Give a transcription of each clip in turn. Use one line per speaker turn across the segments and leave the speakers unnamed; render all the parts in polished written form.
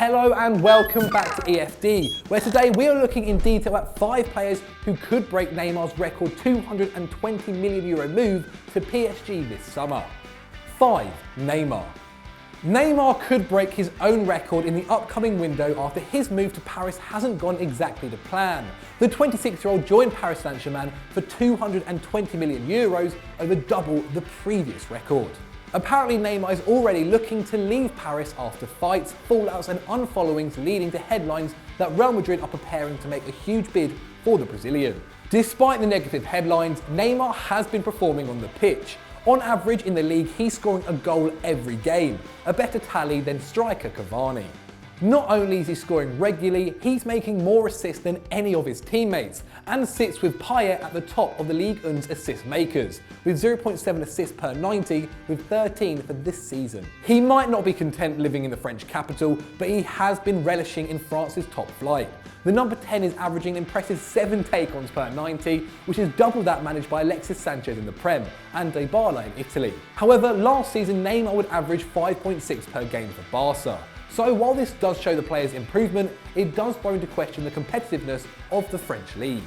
Hello and welcome back to EFD, where today we are looking in detail at 5 players who could break Neymar's record €220 million move to PSG this summer. 5. Neymar. Neymar could break his own record in the upcoming window after his move to Paris hasn't gone exactly to plan. The 26-year-old joined Paris Saint-Germain for €220 million, over double the previous record. Apparently Neymar is already looking to leave Paris after fights, fallouts and unfollowings leading to headlines that Real Madrid are preparing to make a huge bid for the Brazilian. Despite the negative headlines, Neymar has been performing on the pitch. On average in the league, he's scoring a goal every game, a better tally than striker Cavani. Not only is he scoring regularly, he's making more assists than any of his teammates, and sits with Payet at the top of the Ligue 1's assist makers, with 0.7 assists per 90, with 13 for this season. He might not be content living in the French capital, but he has been relishing in France's top flight. The number 10 is averaging an impressive 7 take-ons per 90, which is double that managed by Alexis Sanchez in the Prem and Dybala in Italy. However, last season Neymar would average 5.6 per game for Barca. So while this does show the player's improvement, it does throw into question the competitiveness of the French league.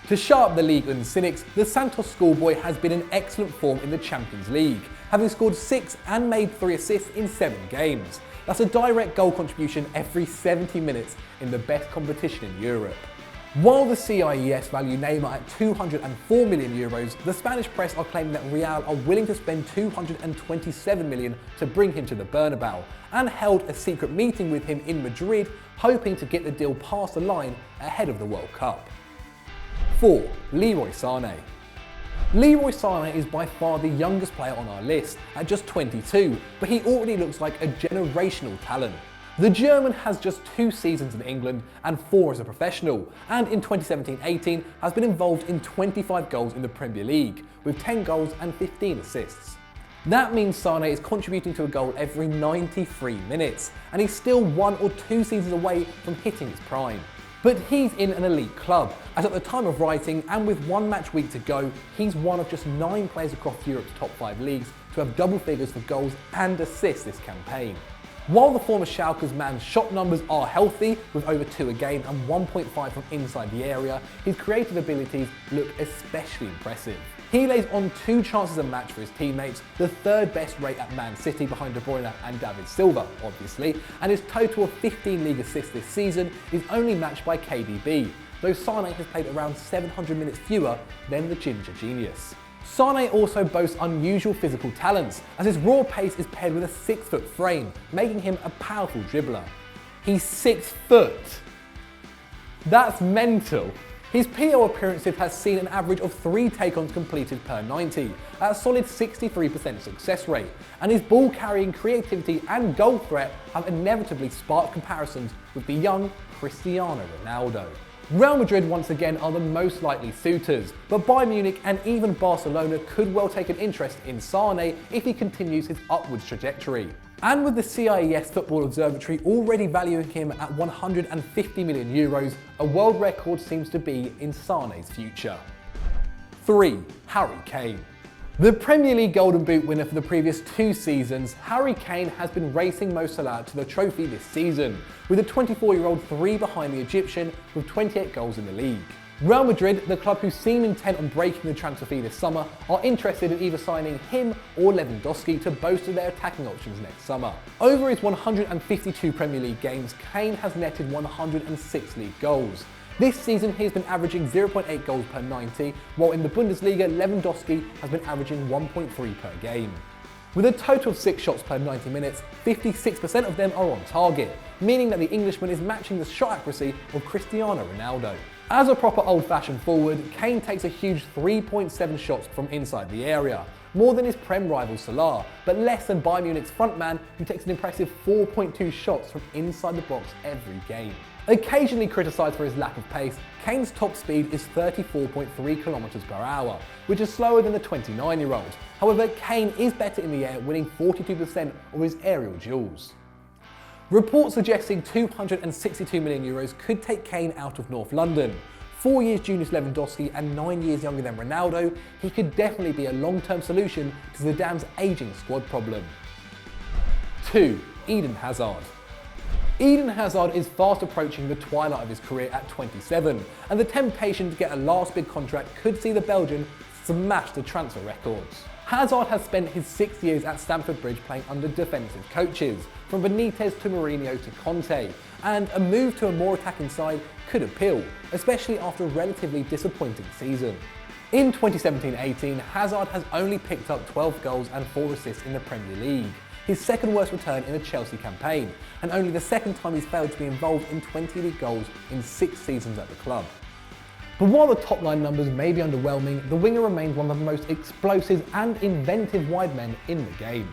To shut up the Ligue 1 cynics, the Santos schoolboy has been in excellent form in the Champions League, having scored 6 and made 3 assists in 7 games. That's a direct goal contribution every 70 minutes in the best competition in Europe. While the CIES value Neymar at €204 million, the Spanish press are claiming that Real are willing to spend €227 million to bring him to the Bernabeu, and held a secret meeting with him in Madrid, hoping to get the deal past the line ahead of the World Cup. 4. Leroy Sane. Leroy Sane is by far the youngest player on our list, at just 22, but he already looks like a generational talent. The German has just 2 seasons in England and 4 as a professional, and in 2017-18 has been involved in 25 goals in the Premier League, with 10 goals and 15 assists. That means Sane is contributing to a goal every 93 minutes, and he's still 1 or 2 seasons away from hitting his prime. But he's in an elite club, as at the time of writing and with 1 match week to go, he's one of just 9 players across Europe's top 5 leagues to have double figures for goals and assists this campaign. While the former Schalke's man's shot numbers are healthy, with over 2 a game and 1.5 from inside the area, his creative abilities look especially impressive. He lays on 2 chances a match for his teammates, the 3rd best rate at Man City behind De Bruyne and David Silva, obviously, and his total of 15 league assists this season is only matched by KDB, though Sane has played around 700 minutes fewer than the Ginger Genius. Sane also boasts unusual physical talents, as his raw pace is paired with a 6-foot frame, making him a powerful dribbler. He's 6 foot. That's mental. His PO appearances has seen an average of 3 take-ons completed per 90, at a solid 63% success rate, and his ball carrying creativity and goal threat have inevitably sparked comparisons with the young Cristiano Ronaldo. Real Madrid once again are the most likely suitors, but Bayern Munich and even Barcelona could well take an interest in Sane if he continues his upwards trajectory. And with the CIES Football Observatory already valuing him at €150 million, a world record seems to be in Sane's future. 3. Harry Kane. The Premier League Golden Boot winner for the previous 2 seasons, Harry Kane has been racing Mo Salah to the trophy this season, with the 24-year-old 3 behind the Egyptian with 28 goals in the league. Real Madrid, the club who seem intent on breaking the transfer fee this summer, are interested in either signing him or Lewandowski to bolster their attacking options next summer. Over his 152 Premier League games, Kane has netted 106 league goals. This season he's been averaging 0.8 goals per 90, while in the Bundesliga Lewandowski has been averaging 1.3 per game. With a total of 6 shots per 90 minutes, 56% of them are on target, meaning that the Englishman is matching the shot accuracy of Cristiano Ronaldo. As a proper old-fashioned forward, Kane takes a huge 3.7 shots from inside the area, more than his Prem rival Salah, but less than Bayern Munich's frontman, who takes an impressive 4.2 shots from inside the box every game. Occasionally criticised for his lack of pace, Kane's top speed is 34.3 km per hour, which is slower than the 29-year-old. However, Kane is better in the air, winning 42% of his aerial duels. Reports suggesting €262 million could take Kane out of North London. 4 years junior to Lewandowski and 9 years younger than Ronaldo, he could definitely be a long-term solution to Zidane's ageing squad problem. 2. Eden Hazard. Eden Hazard is fast approaching the twilight of his career at 27, and the temptation to get a last big contract could see the Belgian smash the transfer records. Hazard has spent his 6 years at Stamford Bridge playing under defensive coaches, from Benitez to Mourinho to Conte, and a move to a more attacking side could appeal, especially after a relatively disappointing season. In 2017-18, Hazard has only picked up 12 goals and 4 assists in the Premier League, his second worst return in a Chelsea campaign, and only the second time he's failed to be involved in 20 league goals in 6 seasons at the club. But while the top line numbers may be underwhelming, the winger remains one of the most explosive and inventive wide men in the game.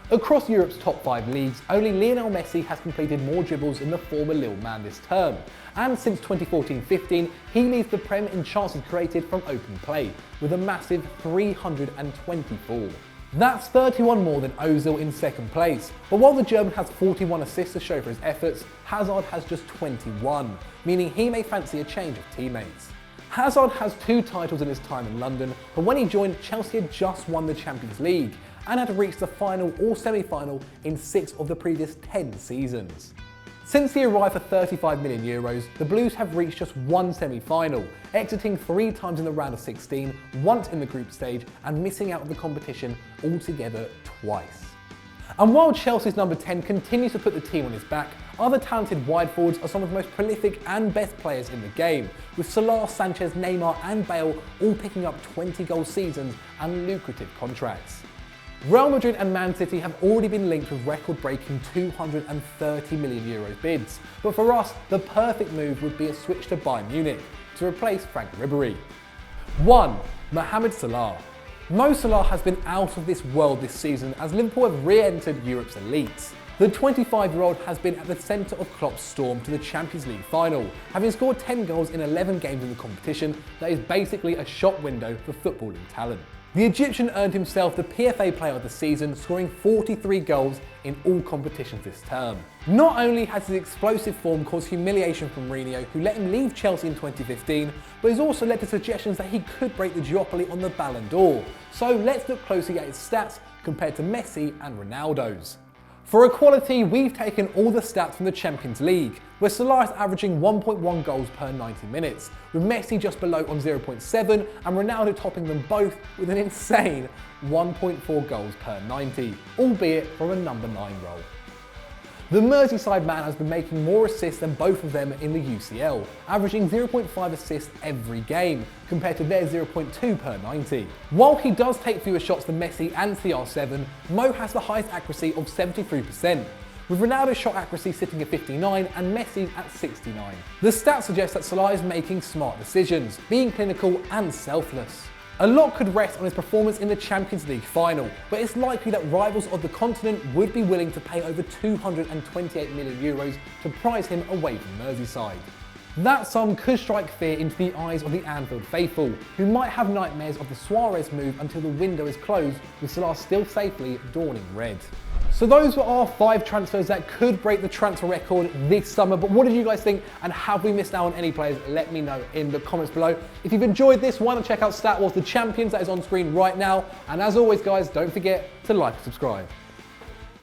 Across Europe's top 5 leagues, only Lionel Messi has completed more dribbles than the former Lille man this term, and since 2014-15 he leads the Prem in chances created from open play, with a massive 324. That's 31 more than Ozil in second place, but while the German has 41 assists to show for his efforts, Hazard has just 21, meaning he may fancy a change of teammates. Hazard has 2 titles in his time in London, but when he joined, Chelsea had just won the Champions League and had reached the final or semi-final in 6 of the previous 10 seasons. Since he arrived for €35 million, the Blues have reached just 1 semi-final, exiting 3 times in the round of 16, once in the group stage, and missing out of the competition altogether twice. And while Chelsea's number 10 continues to put the team on his back, other talented wide forwards are some of the most prolific and best players in the game, with Salah, Sanchez, Neymar and Bale all picking up 20-goal seasons and lucrative contracts. Real Madrid and Man City have already been linked with record-breaking €230 million bids, but for us, the perfect move would be a switch to Bayern Munich to replace Frank Ribery. 1. Mohamed Salah. Mo Salah has been out of this world this season as Liverpool have re-entered Europe's elites. The 25-year-old has been at the centre of Klopp's storm to the Champions League final, having scored 10 goals in 11 games in the competition that is basically a shop window for footballing talent. The Egyptian earned himself the PFA Player of the Season, scoring 43 goals in all competitions this term. Not only has his explosive form caused humiliation from Mourinho, who let him leave Chelsea in 2015, but has also led to suggestions that he could break the duopoly on the Ballon d'Or. So let's look closely at his stats compared to Messi and Ronaldo's. For equality, we've taken all the stats from the Champions League, where Salah is averaging 1.1 goals per 90 minutes, with Messi just below on 0.7 and Ronaldo topping them both with an insane 1.4 goals per 90, albeit from a number 9 role. The Merseyside man has been making more assists than both of them in the UCL, averaging 0.5 assists every game, compared to their 0.2 per 90. While he does take fewer shots than Messi and CR7, Mo has the highest accuracy of 73%, with Ronaldo's shot accuracy sitting at 59 and Messi's at 69. The stats suggest that Salah is making smart decisions, being clinical and selfless. A lot could rest on his performance in the Champions League final, but it's likely that rivals of the continent would be willing to pay over €228 million to prize him away from Merseyside. That sum could strike fear into the eyes of the Anfield faithful, who might have nightmares of the Suarez move until the window is closed, with Salah still safely dawning red. So those were our 5 transfers that could break the transfer record this summer. But what did you guys think, and have we missed out on any players? Let me know in the comments below. If you've enjoyed this, why not check out Stat Wars The Champions that is on screen right now. And as always guys, don't forget to like and subscribe.